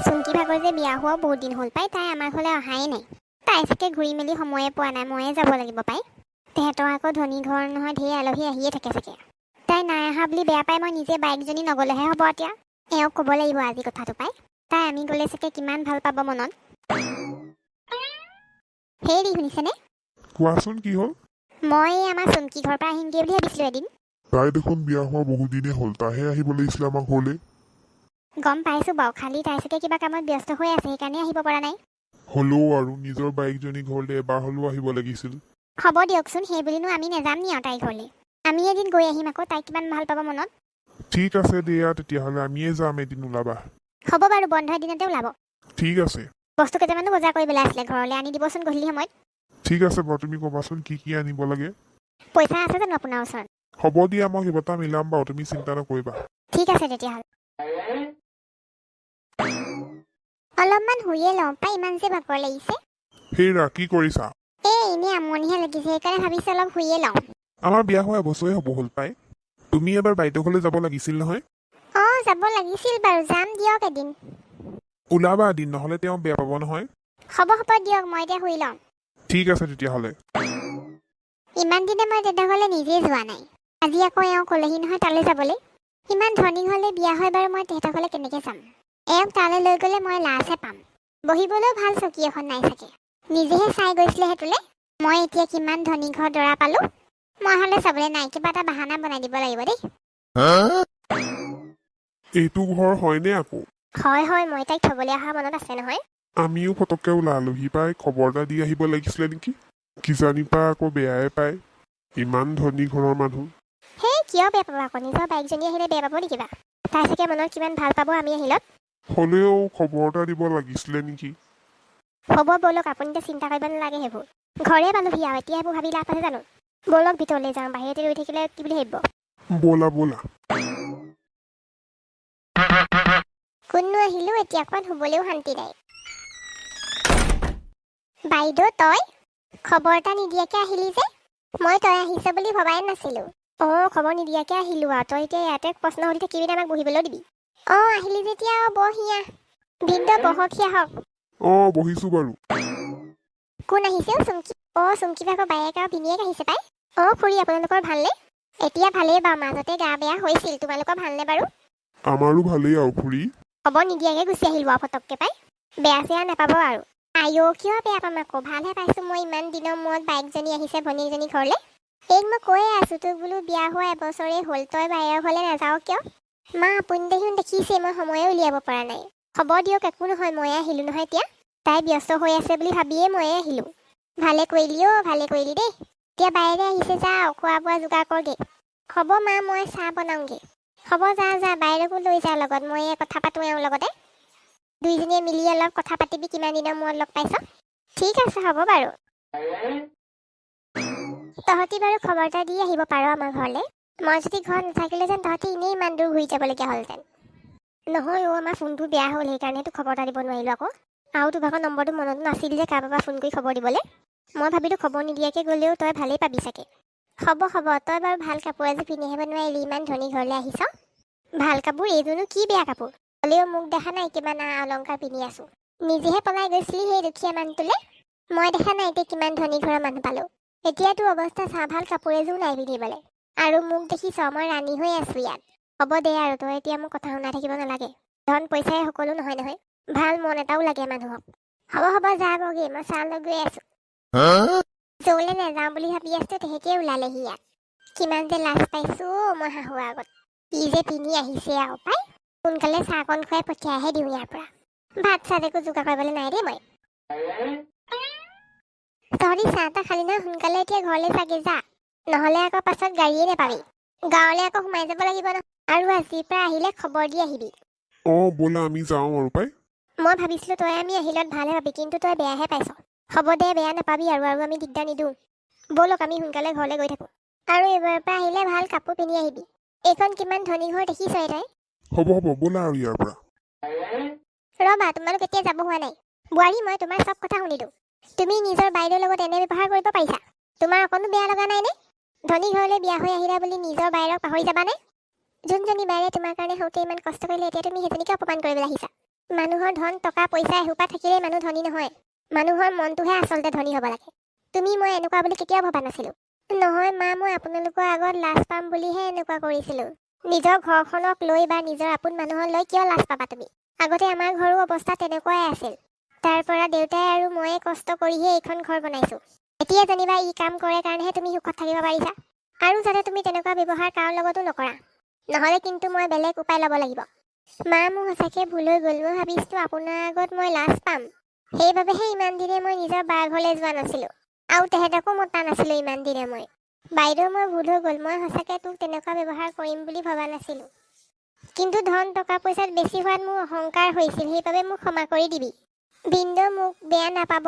চুমকি ভাগৰ যে বিয়া হোৱা বহুত দিন হ'ল পাই, তাই আমাৰ ঘৰলৈ অহাই নাই। তাই চাগে ঘূৰি মেলি সময়ে পোৱা নাই, ময়ে যাব লাগিব পাই। তেহেঁতৰ আকৌ ধনী ঘৰ নহয়, ঢেৰ আলহী আহিয়ে থাকে চাগে। তাই নাই অহা বুলি বেয়া পাই মই নিজে বাইকজনী নগ'লেহে হ'ব এতিয়া। এওঁক ক'ব লাগিব আজি কথাটো পাই। তাই আমি গ'লে চাগে কিমান ভাল পাব মনত। হেৰি শুনিছেনে? কোৱাচোন কি হ'ল? মই আমাৰ চুমকি ঘৰৰ পৰা আহিমগৈ বুলি ভাবিছিলোঁ এদিন। তাই দেখোন বিয়া হোৱা বহুত দিনেই হ'ল, তাইহে আহিব লাগিছিলে আমাৰ ঘৰলৈ। গম পাইছোঁ বাৰু, খালি তাই চাগে কিবা কামত ব্যস্ত হৈ আছে, সেইকাৰণে আহিব পৰা নাই। হ'লেও আৰু নিজৰ বাইকজনী ঘৰলৈ এবাৰ হ'লেও আহিব লাগিছিল। হ'ব দিয়কচোন, সেই বুলিনো আমি নেযাম নি আৰু তাইৰ ঘৰলৈ। আমি এদিন গৈ আহিম আকৌ, তাইক কিমান ভাল পাব মনত। ঠিক আছে দিয়া, তেতিয়াহ'লে আমিয়ে যাম, এদিন ওলাবা। হ'ব বাৰু, বন্ধৰ দিনতে ওলাব। ঠিক আছে। বস্তু কেইটামানো বজাৰ কৰিবলৈ আছিলে, ঘৰলৈ আনি দিবচোন গধূলি সময়ত। ঠিক আছে বাৰু, তুমি ক'বাচোন কি কি আনিব লাগে। পইচা আছে জানো আপোনাৰ ওচৰত? হ'ব দিয়া, মই কিবা এটা মিলাম বাৰু, তুমি চিন্তা নকৰিবা। ঠিক আছে তেতিয়াহ'লে। অলপমান শুইয়ে লওঁ পাই, ইমান যে ভাগৰ লাগিছে। হেৰা, কি কৰিছা? এনেই আমনিহে লাগিছে, সেইকাৰণে ভাবিছোঁ অলপ শুইয়ে লওঁ। আমাৰ বিয়া হোৱা এবছৰে হ'ব হ'ল পাই। তুমি এবাৰ বাইদেউ ঘৰলৈ যাব লাগিছিল নহয়। যাব লাগিছিল বাৰু, যাম দিয়ক এদিন। ওলাবা এদিন, নহ'লে তেওঁ বেয়া পাব নহয়। হ'ব দিয়ক, মই এতিয়া শুই লওঁ। ঠিক আছে তেতিয়াহ'লে। ইমান দিনে মই তেহেঁতৰ ঘৰলৈ নিজেই যোৱা নাই। আজি আকৌ এওঁ ক'লেহি নহয় তালৈ যাবলৈ। ইমান ধনী ঘৰলৈ বিয়া হয় বাৰু, মই তেহেঁতৰ ঘৰলৈ কেনেকৈ যাম? এওঁক তালৈ লৈ গ'লে মই লাজহে পাম। বহিবলৈও ভাল চকী এখন নাই চাগে। নিজেহে চাই গৈছিলে সেইটোলৈ। মই এতিয়া কিমান ধনী ঘৰ দৰা পালোঁ। মই হ'লে চাবলৈ নাই, কিবা এটা বাহানা বনাই দিব লাগিব দেই। এইটো ঘৰ হয়নে আকৌ? হয়, মই তাইক থ'বলৈ অহা মনত আছে নহয়। আমিও ফটককৈ ওলালোহি পাই, খবৰ এটা দি আহিব লাগিছিলে নেকি? কিজানি পাই আকৌ বেয়াই পায়, ইমান ধনী ঘৰৰ মানুহ। সেই কিয় বেয়া পাব আকৌ, নিজৰ বাইকজনী আহিলে বেয়া পাব নেকি বা? তাই চাগে মনত কিমান ভাল পাব আমি আহিলত। হ'লেও খবৰ এটা দিব লাগিছিলে নেকি? হ'ব ব'লক, আপুনি এতিয়া চিন্তা কৰিব নালাগে সেইবোৰ। ঘৰে পালোহি আৰু এতিয়া সেইবোৰ ভাবি লাভ আছে জানো? ব'লক ভিতৰলৈ যাওঁ, বাহিৰতে ৰৈ থাকিলে কি বুলি ভাবিব। ব'লা ব'লা। কোননো আহিলো, এতিয়া অকণমান শুবলৈও শান্তি নাই। বাইদেউ তই খবৰ এটা নিদিয়াকৈ আহিলি যে? মই তই আহিছ বুলি ভবাই নাছিলোঁ। খবৰ নিদিয়াকৈ আহিলোঁ আৰু তই এতিয়া ইয়াতে প্ৰশ্ন সুধি থাকিবি নে আমাক বহিবলৈও দিবি? আহিলি যেতিয়া বহিয়া। ভিনদেউ বহকহি আহক। বহিছোঁ বাৰু। কোন আহিছে চুমকি? চুমকি ভাগৰ বায়েক আৰু ভিনিয়েক আহিছে পাই। খুৰী আপোনালোকৰ ভালনে? এতিয়া ভালেই বাৰু, মাজতে গা বেয়া হৈছিল। তোমালোকৰ ভালনে বাৰু? আমাৰো ভালেই আৰু খুৰী। খবৰ নিদিয়াকৈ গুচি আহিলোঁ আৰু ফটককৈ পাই। বেয়া চেয়া নাপাব আৰু। কিয় বেয়া পাম আকৌ, ভালহে পাইছোঁ মই। ইমান দিনৰ মূৰত বাইকজনী আহিছে ভনীজনী ঘৰলৈ। মই কৈয়ে আছোঁ তোক বোলো, বিয়া হোৱা এবছৰেই হ'ল, তই বায়েৰৰ ঘৰলৈ নাযাৱ কিয়? মা আপুনি দেখোন দেখিছে মই সময়ে উলিয়াব পৰা নাই। হ'ব দিয়ক, একো নহয়, ময়ে আহিলোঁ নহয় এতিয়া। তাই ব্যস্ত হৈ আছে বুলি ভাবিয়ে ময়ে আহিলোঁ। ভালে কৰিলি দেই। এতিয়া বায়েৰে আহিছে, যা খোৱা বোৱা যোগাৰ কৰগে। হ'ব মা, মই চাহ বনাওঁগে। হ'ব যা, বায়েৰকো লৈ যা লগত, মই কথা পাতোঁ এওঁৰ লগতে। দুইজনীয়ে মিলি অলপ কথা পাতিবি, কিমান দিনৰ মূৰত লগ পাইছ। ঠিক আছে হ'ব বাৰু। তহঁতি বাৰু খবৰ এটা দি আহিব পাৰ আমাৰ ঘৰলৈ। মই যদি ঘৰত নাথাকিলে যেন তহঁতি এনেই ইমান দূৰ ঘূৰি যাবলগীয়া হ'লহেঁতেন। নহয় আমাৰ ফোনটো বেয়া হ'ল, সেইকাৰণেতো খবৰ এটা দিব নোৱাৰিলোঁ আকৌ। আৰু তোৰ ভাগৰ নম্বৰটো মনত নাছিল যে কাৰোবাৰ পৰা ফোন কৰি খবৰ দিবলৈ। মই ভাবিলোঁ খবৰ নিদিয়াকৈ গ'লেও তই ভালেই পাবি চাগে। হ'ব, তই বাৰু ভাল কাপোৰ এযোৰ পিন্ধি আহিব নোৱাৰিলি, ইমান ধনী ঘৰলৈ আহিছ। ভাল কাপোৰ, এইযোৰনো কি বেয়া কাপোৰ? হ'লেও মোক দেখা নাই কিমান অলংকাৰ পিন্ধি আছোঁ। নিজেহে পলাই গৈছিলি সেই দুখীয়া মানুহটোলৈ। মই দেখা নাই এতিয়া কিমান ধনী ঘৰৰ মানুহ পালোঁ। এতিয়াতো অৱস্থা চা, ভাল কাপোৰ এযোৰ নাই পিন্ধিবলৈ। আৰু মোক দেখিছ, মই ৰাণী হৈ আছোঁ ইয়াত। হ'ব দে আৰু, তই এতিয়া মোক কথা শুনাই থাকিব নালাগে। ধন পইচাই সকলো নহয়। ভাল মন এটাও লাগে মানুহক। হ'ব যা বগে, মই চাহ লৈ গৈ আছোঁ। য'লৈ নাযাওঁ বুলি ভাবি আছোঁ তেহেঁতিয়ে ওলালেহি ইয়াত। কিমান যে লাজ পাইছোঁ মই শাহুৰ আগত। কি যে পিন্ধি আহিছে আৰু পাই। সোনকালে চাহকণ খুৱাই পঠিয়াইহে দিওঁ ইয়াৰ পৰা। ভাত চাত একো যোগাৰ কৰিবলৈ নাই দেই মই। তহঁতি চাহ তাহ খালি নহয়, সোনকালে এতিয়া ঘৰলৈ চাগে যা। নহ'লে আকৌ পাছত গাড়ীয়ে নাপাবি। গাঁৱলৈ আকৌ সোমাই যাব লাগিব নহয়। আৰু আজিৰ পৰা আহিলে খবৰ দি আহিবি। ব'লা আমি যাওঁ আৰু পাই। মই ভাবিছিলোঁ তই আমি আহিলত ভালহে পাবি, কিন্তু তই বেয়াহে পাইছ। হ'ব দে, বেয়া নাপাবি আৰু আমি দিগদাৰ নিদিওঁ। ব'লক আমি সোনকালে ঘৰলৈ গৈ থাকোঁ। আৰু এইবাৰৰ পৰা আহিলে ভাল কাপোৰ পিন্ধি আহিবি। এইখন কিমান ধনী ঘৰ দেখিছই তই। হ'ব ব'লা আৰু ইয়াৰ পৰা। ৰ'বা, তোমালোক এতিয়া যাব হোৱা নাই। বোৱাৰী, মই তোমাৰ চব কথা শুনিলোঁ। তুমি নিজৰ বাইদেউৰ লগত এনে ব্যৱহাৰ কৰিব পাৰিছা? তোমাৰ অকণো বেয়া লগা নাইনে? ধনী ঘৰলৈ বিয়া হৈ আহিলা বুলি নিজৰ বাইৰক পাহৰি যাবানে? যোনজনী বাইৰে তোমাৰ কাৰণে সৰুতে ইমান কষ্ট কৰিলে, এতিয়া তুমি সেইজনীকে অপমান কৰিবলৈ আহিছা। মানুহৰ ধন টকা পইচা এসোপা থাকিলেই মানুহ ধনী নহয়। মানুহৰ মনটোহে আচলতে ধনী হ'ব লাগে। তুমি মই এনেকুৱা বুলি কেতিয়াও ভবা নাছিলো। নহয় মা, মই আপোনালোকৰ আগত লাজ পাম বুলিহে এনেকুৱা কৰিছিলো। নিজৰ ঘৰখনক লৈ বা নিজৰ আপোন মানুহক লৈ কিয় লাজ পাবা তুমি? আগতে আমাৰ ঘৰো অৱস্থা তেনেকুৱাই আছিল। তাৰ পৰা দেউতাই আৰু ময়ে কষ্ট কৰিহে এইখন ঘৰ বনাইছো। এতিয়া যেনিবা ই কাম কৰে কাৰণেহে তুমি সুখত থাকিব পাৰিছা। আৰু যাতে তুমি তেনেকুৱা ব্যৱহাৰ কাৰো লগতো নকৰা, নহ'লে কিন্তু মই বেলেগ উপায় ল'ব লাগিব। মা, মোৰ সঁচাকৈ ভুল হৈ গ'ল। মই ভাবিছিলো আপোনাৰ আগত মই লাজ পাম, সেইবাবেহে ইমান দিনে মই নিজৰ বাৰ ঘৰলৈ যোৱা নাছিলো আৰু তেহেঁতকো মতা নাছিলো ইমান দিনে মই। বাইদেউ, মই ভুল হৈ গ'ল। মই সঁচাকৈ তোক তেনেকুৱা ব্যৱহাৰ কৰিম বুলি ভবা নাছিলো। কিন্তু ধন টকা পইচাত বেছি হোৱাত মোৰ অহংকাৰ হৈছিল, সেইবাবে মোক ক্ষমা কৰি দিবি। ভিনদেউ, মোক বেয়া নাপাব।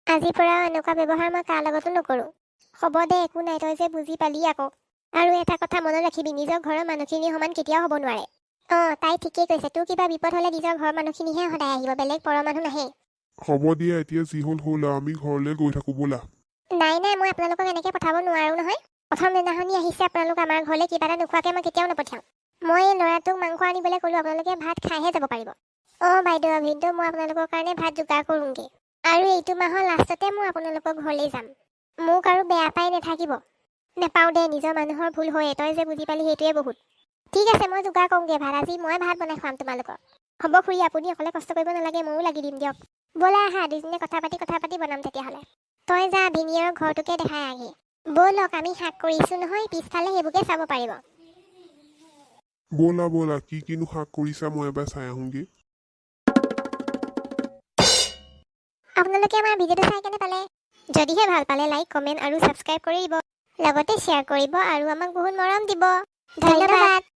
আজিৰ পৰা এনেকুৱা ব্যৱহাৰ মই কাৰ লগতো নকৰোঁ। হ'ব দে, একো নাই, তই যে বুজি পালি আকৌ। আৰু এটা কথা মনত ৰাখিবি, নিজৰ ঘৰৰ মানুহখিনিৰ সমান কেতিয়াও হ'ব নোৱাৰে। তাই ঠিকেই কৈছে। তোৰ কিবা বিপদ হ'লে নিজৰ ঘৰৰ মানুহখিনিহে সদায় আহিব, বেলেগ পৰৰ মানুহ নাহে। হ'ব দিয়া, এতিয়া যি হ'ল হ'ল আৰু, আমি ঘৰলৈ গৈ থাকোঁ ব'লা। নাই, মই আপোনালোকক এনেকৈ পঠাব নোৱাৰোঁ নহয়। প্ৰথম দিনাখনি আহিছে আপোনালোক আমাৰ ঘৰলৈ, কিবা এটা নোখোৱাকৈ মই কেতিয়াও নপঠিয়াওঁ। মই এই ল'ৰাটোক মাংস আনিবলৈ ক'লোঁ, আপোনালোকে ভাত খাইহে যাব পাৰিব। বাইদেউ, ভিনদেউ, মই আপোনালোকৰ কাৰণে ভাত যোগাৰ কৰোঁগৈ। আৰু এইটো মাহৰ লাষ্টতে মই আপোনালোকৰ ঘৰলৈ যাম। মোক আৰু বেয়া পাই নাথাকিব। নেপাওঁ দে, নিজৰ মানুহৰ ভুল হয়ে, তই যে বুজি পালি সেইটোৱে বহুত। ঠিক আছে, মই যোগাৰ কৰোঁগৈ ভাত। আজি মই ভাত বনাই খুৱাম তোমালোকক। হ'ব খুৰী, আপুনি অকলে কষ্ট কৰিব নালাগে, ময়ো লাগি দিম দিয়ক। ব'লা আহা, দুইজনীয়ে কথা পাতি বনাম তেতিয়াহ'লে। তই যা, ভিনিয়ৰৰ ঘৰটোকে দেখাই আহি। ব'লক, আমি শাক কৰিছোঁ নহয়, পিছফালে সেইবোৰকে চাব পাৰিব। ব'লা, কিনো শাক কৰিছা মই এবাৰ চাই আহোঁগৈ। আপোনালোকে আমাৰ ভিডিঅ'টো চাই কেনে পালে? যদিহে ভাল পালে লাইক, কমেণ্ট আৰু ছাবস্ক্ৰাইব কৰি দিব। লগতে শ্বেয়াৰ কৰিব আৰু আমাক বহুত মৰম দিব। ধন্যবাদ।